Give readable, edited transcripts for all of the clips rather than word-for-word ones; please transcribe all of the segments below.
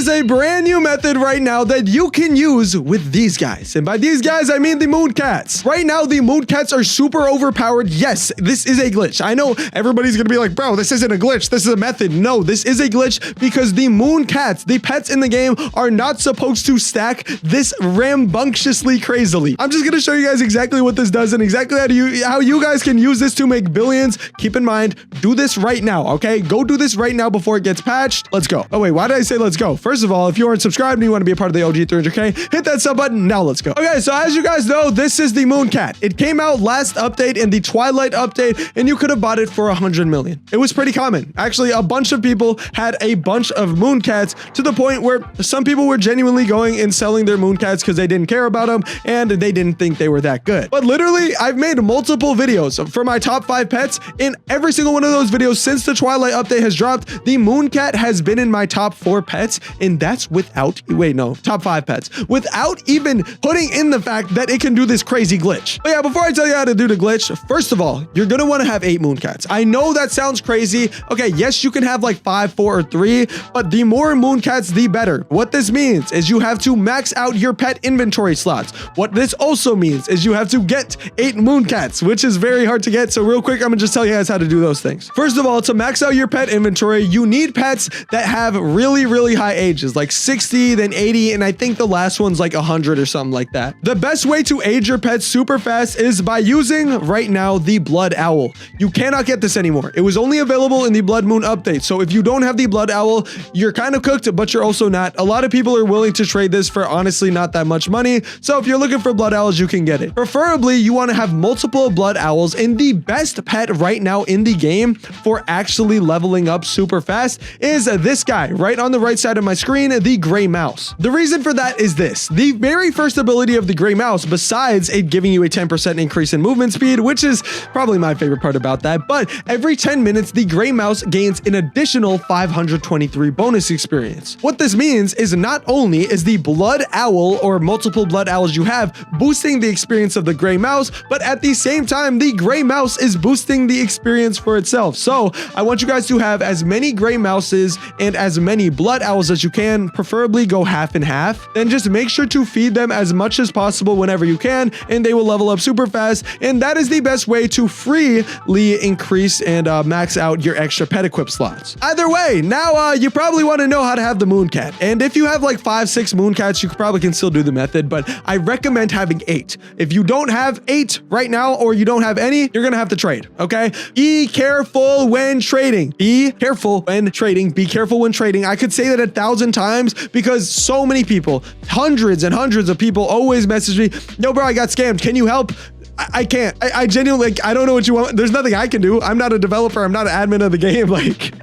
is a brand new method right now that you can use with these guys. And by these guys, I mean the moon cats. Right now, the moon cats are super overpowered. Yes, this is a glitch. I know everybody's gonna be like, bro, this isn't a glitch. This is a method. No, this is a glitch because the moon cats, the pets in the game, are not supposed to stack this rambunctiously crazily. I'm just gonna show you guys exactly what this does and exactly how you guys can use this to make billions. Keep in mind, do this right now, okay? Go do this right now before it gets patched. Let's go. Oh wait, why did I say let's go? First of all, if you aren't subscribed and you want to be a part of the OG 300K, hit that sub button. Now let's go. Okay, so as you guys know, this is the moon cat. It came out last update in the Twilight update, and you could have bought it for 100 million. It was pretty common. Actually, a bunch of people had a bunch of moon cats to the point where some people were genuinely going and selling their moon cats because they didn't care about them and they didn't think they were that good. But literally, I've made multiple videos for my top 5 pets. In every single one of those videos since the Twilight update has dropped, the moon cat has been in my top 4 pets, and that's without, wait, no, top 5 pets, without even putting in the fact that it can do this crazy glitch. But yeah, before I tell you how to do the glitch, first of all, you're gonna want to have 8 moon cats. I know that sounds crazy. Okay, yes, you can have like 5, 4, or 3, but the more moon cats, the better. What this means is you have to max out your pet inventory slots. What this also means is you have to get 8 moon cats, which is very hard to get. So real quick, I'm gonna just tell you guys how to do those things. First of all, to max out your pet inventory, you need pets that have really, really high ages, like 60, then 80, and I think the last one's like 100 or something like that. The best way to age your pets super fast is by using, right now, the Blood Owl. You cannot get this anymore. It was only available in the Blood Moon update. So if you don't have the Blood Owl, you're kind of cooked, but you're also not. A lot of people are willing to trade this for honestly not that much money. So if you're looking for Blood Owls, you can get it. Preferably, you want to have multiple Blood Owls, and the best pet right now in the game for actually leveling up super fast is this guy right on the right side of my screen, the Gray Mouse. The reason for that is this. The very first ability of the Gray Mouse, besides it giving you a 10% increase in movement speed, which is probably my favorite part about that, but every 10 minutes, the Gray Mouse gains an additional 523 bonus experience. What this means is not only is the Blood Owl or multiple Blood Owls you have boosting the experience of the Gray Mouse, but at the same time, the Gray Mouse is boosting the experience for itself. So I want you guys to have as many Gray Mouses and as many Blood Owls as you can, preferably go half and half. Then just make sure to feed them as much as possible whenever you can, and they will level up super fast. And that is the best way to freely increase and max out your extra pet equip slots. Either way, now you probably want to know how to have the moon cat. And if you have like 5, 6 moon cats, you probably can still do the method, but I recommend having 8. If you don't have 8 right now, or you don't have any, you're gonna have to trade, okay? Be careful when trading. Be careful when trading. Be careful when trading. I could say that 1,000 times because so many people, hundreds and hundreds of people always message me, yo bro, I got scammed. Can you help? I can't. I genuinely, like, I don't know what you want. There's nothing I can do. I'm not a developer. I'm not an admin of the game. Like,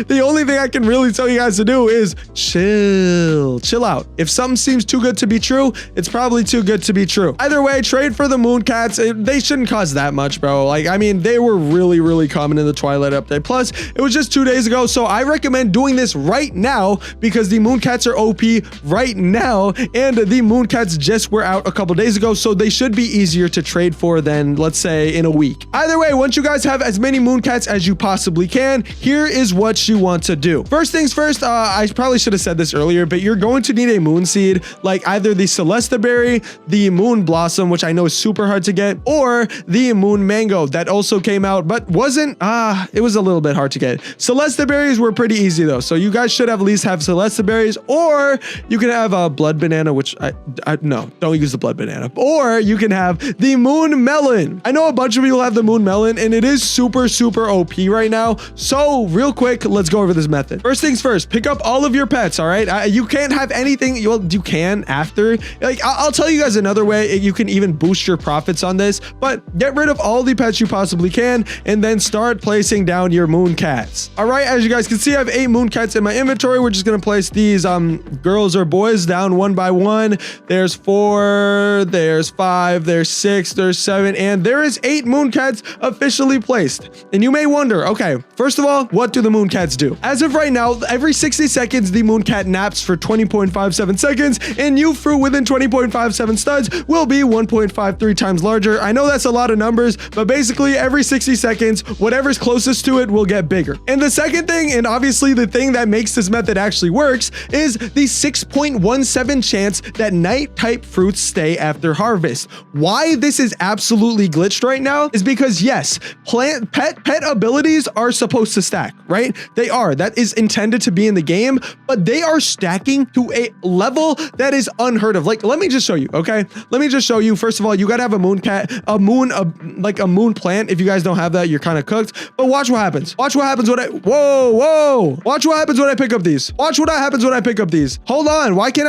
the only thing I can really tell you guys to do is chill out. If something seems too good to be true, it's probably too good to be true. Either way, trade for the moon cats. They shouldn't cost that much, bro. Like, I mean, they were really, really common in the Twilight update. Plus, it was just 2 days ago. So I recommend doing this right now because the moon cats are OP right now. And the moon cats just were out a couple days ago. So they should be easier to trade for than, let's say, in a week. Either way, once you guys have as many moon cats as you possibly can, here is what you want to do. First things first, I probably should have said this earlier, but you're going to need a moon seed, like either the Celesta Berry, the Moon Blossom, which I know is super hard to get, or the Moon Mango that also came out, but wasn't, it was a little bit hard to get. Celesta Berries were pretty easy though, so you guys should at least have Celesta Berries, or you can have a Blood Banana, which no, don't use the Blood Banana, or you can have the Moon Melon. I know a bunch of people have the Moon Melon, and it is super OP right now. So real quick, let's go over this method. First things first, pick up all of your pets, all right? You can't have anything, you can after. Like, I'll tell you guys another way you can even boost your profits on this, but get rid of all the pets you possibly can, and then start placing down your moon cats. All right, as you guys can see, I have 8 moon cats in my inventory. We're just gonna place these girls or boys down one by one. There's 4, there's 5, there's 6, there's 7, and there is 8 moon cats officially placed. And you may wonder, okay, first of all, what do the moon cats do? As of right now, every 60 seconds, the moon cat naps for 20.57 seconds, and new fruit within 20.57 studs will be 1.53 times larger. I know that's a lot of numbers, but basically every 60 seconds, whatever's closest to it will get bigger. And the second thing, and obviously the thing that makes this method actually works, is the 6.17 chance that night type fruits stay after harvest. Why this is absolutely glitched right now is because yes, pet abilities are supposed to stack, right? They are. That is intended to be in the game, but they are stacking to a level that is unheard of. Like, let me just show you, okay? Let me just show you. First of all, you gotta have a moon cat, like a moon plant. If you guys don't have that, you're kind of cooked. But watch what happens. Watch what happens when I, whoa. Watch what happens when I pick up these. Watch what happens when I pick up these. Hold on. Why can't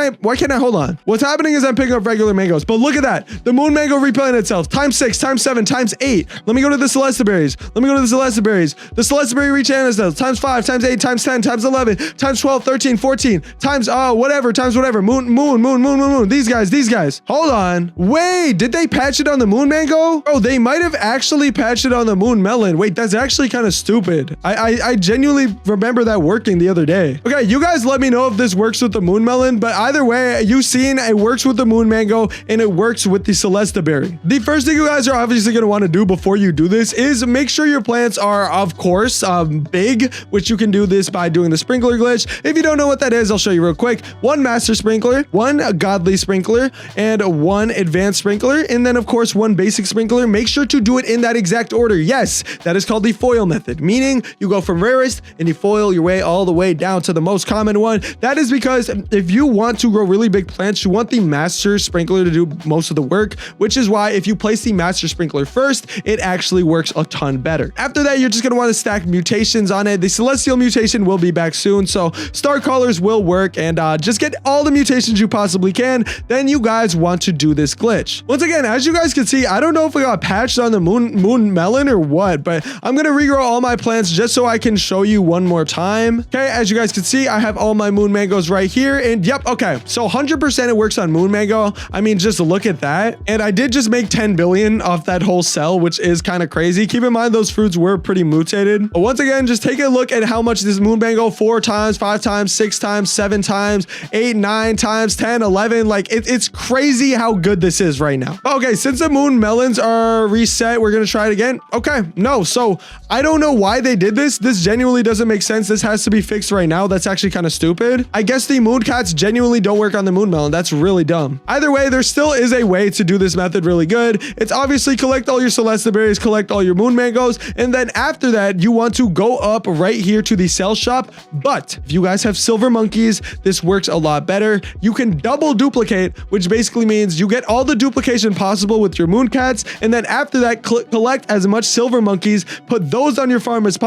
I hold on? What's happening is I'm picking up regular mangoes, but look at that. The moon mango replaying itself. Times 6, times 7, times 8. Let me go to the celestial berries. The celestial berry reach antidotes. Times 5, times 8, times 10, times 11, times 12, 13, 14, times whatever, times whatever. Moon. These guys. Hold on. Wait, did they patch it on the moon mango? Oh, they might have actually patched it on the moon melon. Wait, that's actually kind of stupid. I genuinely remember that working the other day. Okay, you guys let me know if this works with the moon melon, but either way, you've seen it works with the moon mango and it works with the celestial berry. The first thing you guys are obviously going to want to do before you do this is make sure your plants are, of course, big, which you can do this by doing the sprinkler glitch. If you don't know what that is, I'll show you real quick. 1 master sprinkler, 1 godly sprinkler, and 1 advanced sprinkler, and then of course 1 basic sprinkler. Make sure to do it in that exact order. Yes, that is called the foil method, meaning you go from rarest and you foil your way all the way down to the most common one. That is because if you want to grow really big plants, you want the master sprinkler to do most of the work, which is why if you place the master sprinkler first, it actually works a ton better. After that, you're just going to want to stack mutations on it. The celestial mutation will be back soon, so star colors will work, and just get all the mutations you possibly can. Then you guys want to do this glitch. Once again, as you guys can see, I don't know if I got patched on the moon melon or what, but I'm going to regrow all my plants just so I can show you one more time. Okay, as you guys can see, I have all my moon mangoes right here, and yep, okay, so 100% it works on moon mango. I mean, just look at that. And I did just make 10 billion off that whole cell, which is kind of crazy. Keep in mind those fruits were pretty mutated. But once again, just take a look at how much this moon mango 4 times, 5 times, 6 times, 7 times, 8, 9 times, 10, 11. Like it's crazy how good this is right now. Okay, since the moon melons are reset, we're gonna try it again. Okay, no, so I don't know why they did this. This genuinely doesn't make sense. This has to be fixed right now. That's actually kind of stupid. I guess the moon cats genuinely don't work on the moon melon. That's really dumb. Either way, there still is a way to do this method really good. It's obviously collect all your celestial berries, collect all your moon mangoes, and then after that, you want to go up right here to the sell shop. But if you guys have silver monkeys, this works a lot better. You can double duplicate, which basically means you get all the duplication possible with your moon cats, and then after that, collect as much silver monkeys, put those on your farm as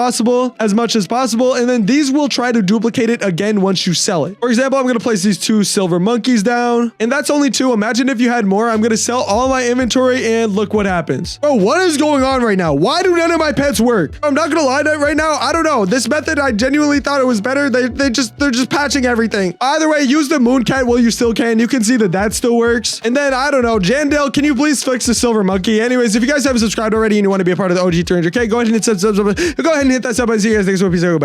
much as possible, and then these will try to duplicate it again once you sell it. For example, I'm going to place these 2 silver monkeys down, and that's only 2. Imagine if you had more. I'm going to sell all my inventory, and look what happens. Bro, what is going on right now? Why do none of my pets work? I'm not going to lie to right now. I don't know. This method, I genuinely thought it was better. They're just patching everything. Either way, use the moon cat while you still can. You can see that still works. And then, I don't know, Jandale, can you please fix the silver monkey? Anyways, if you guys haven't subscribed already and you want to be a part of the OG 300K, go ahead and hit that sub button. See you guys next one. Peace out. Goodbye.